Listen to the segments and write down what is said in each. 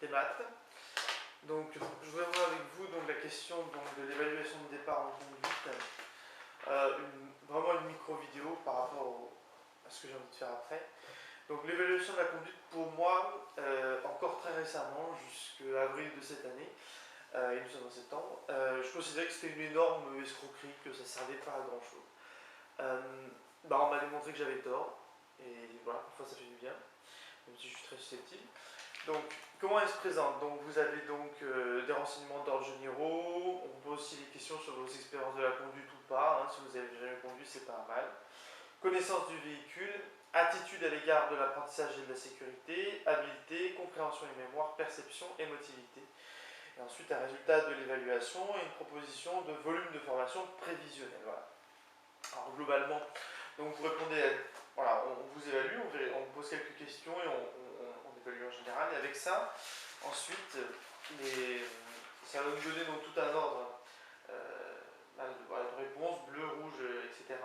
des maths. Donc je voudrais voir avec vous donc, la question donc, de l'évaluation de départ en conduite. Vraiment une micro-vidéo par rapport à ce que j'ai envie de faire après. Donc l'évaluation de la conduite pour moi, encore très récemment, jusqu'à avril de cette année, et nous sommes en septembre, je considérais que c'était une énorme escroquerie, que ça ne servait pas à grand chose. On m'a démontré que j'avais tort, et voilà, parfois ça fait du bien, même si je suis très susceptible. Donc, comment elle se présente? Donc, vous avez donc des renseignements d'ordre généraux, on pose aussi des questions sur vos expériences de la conduite ou pas, hein, si vous avez jamais conduit, c'est pas mal. Connaissance du véhicule, attitude à l'égard de l'apprentissage et de la sécurité, habileté, compréhension et mémoire, perception, émotivité. Et ensuite, un résultat de l'évaluation et une proposition de volume de formation prévisionnel. Voilà. Alors, globalement, donc vous répondez à, voilà, on vous évalue, on vous pose quelques questions et on évalue en général. Et avec ça, ensuite, ça va vous donner donc tout un ordre de réponse, bleu, rouge, etc.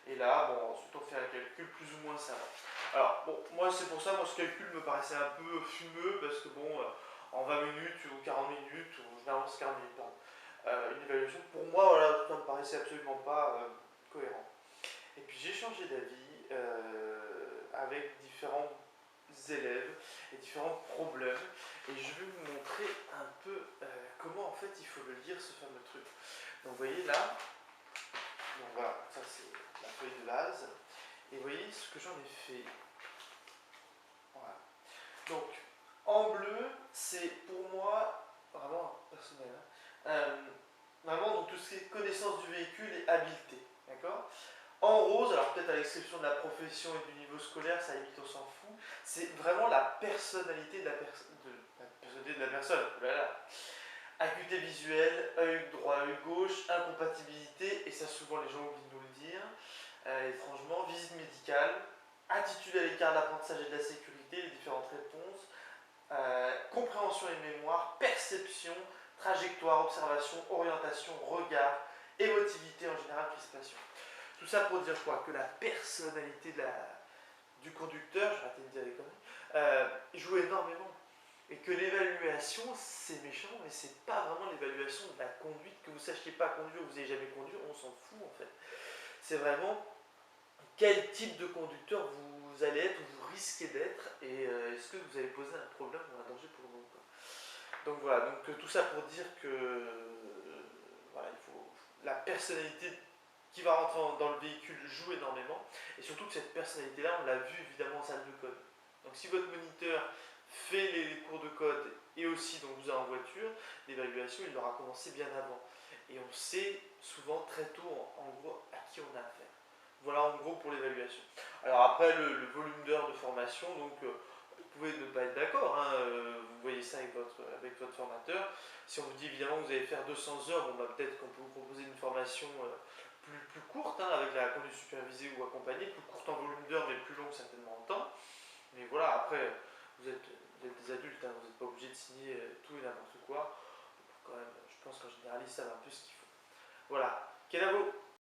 Et là, ensuite on fait un calcul plus ou moins simple. Alors, moi c'est pour ça, ce calcul me paraissait un peu fumeux parce que en 20 minutes ou 40 minutes, ou généralement c'est 40 minutes, une évaluation, pour moi, voilà, ça me paraissait absolument pas cohérent. Et puis j'ai changé d'avis avec différents élèves et différents problèmes, et je vais vous montrer un peu comment en fait il faut le lire, ce fameux truc. Donc vous voyez là, donc voilà, ça c'est la feuille de base, et vous voyez ce que j'en ai fait. Voilà. Donc en bleu, c'est pour moi vraiment personnel, vraiment donc tout ce qui est connaissance du véhicule et habileté, d'accord. En rose, alors peut-être à l'exception de la profession et du niveau scolaire, ça limite on s'en fout, c'est vraiment la personnalité de la personne. Voilà. Acuité visuelle, œil droit, œil gauche, incompatibilité, et ça souvent les gens oublient de nous le dire, étrangement, visite médicale, attitude à l'écart de l'apprentissage et de la sécurité, les différentes réponses, compréhension et mémoire, perception, trajectoire, observation, orientation, regard, émotivité en général, crispation. Tout ça pour dire quoi? Que la personnalité du conducteur, je vais arrêter de dire des conneries, joue énormément. Et que l'évaluation, c'est méchant, mais c'est pas vraiment l'évaluation de la conduite, que vous sachiez pas conduire ou vous n'ayez jamais conduit, on s'en fout en fait. C'est vraiment quel type de conducteur vous allez être ou vous risquez d'être, et est-ce que vous allez poser un problème ou un danger pour vous. Donc voilà, donc tout ça pour dire que voilà, il faut la personnalité qui va rentrer dans le véhicule joue énormément, et surtout que cette personnalité-là, on l'a vu évidemment en salle de code. Donc si votre moniteur fait les cours de code et aussi donc vous êtes en voiture, l'évaluation il aura commencé bien avant. Et on sait souvent très tôt en gros à qui on a affaire. Voilà en gros pour l'évaluation. Alors après le volume d'heures de formation, donc vous pouvez ne pas être d'accord, hein, vous voyez ça avec votre formateur. Si on vous dit évidemment que vous allez faire 200 heures, peut-être qu'on peut vous proposer une formation plus courte, hein, avec la conduite supervisée ou accompagnée, plus courte en volume d'heures mais plus longue certainement en temps. Mais voilà, après, vous êtes des adultes, hein, vous n'êtes pas obligé de signer tout et n'importe quoi. Quand même, je pense qu'en général, ils savent un peu ce qu'il faut. Voilà, quel à vous?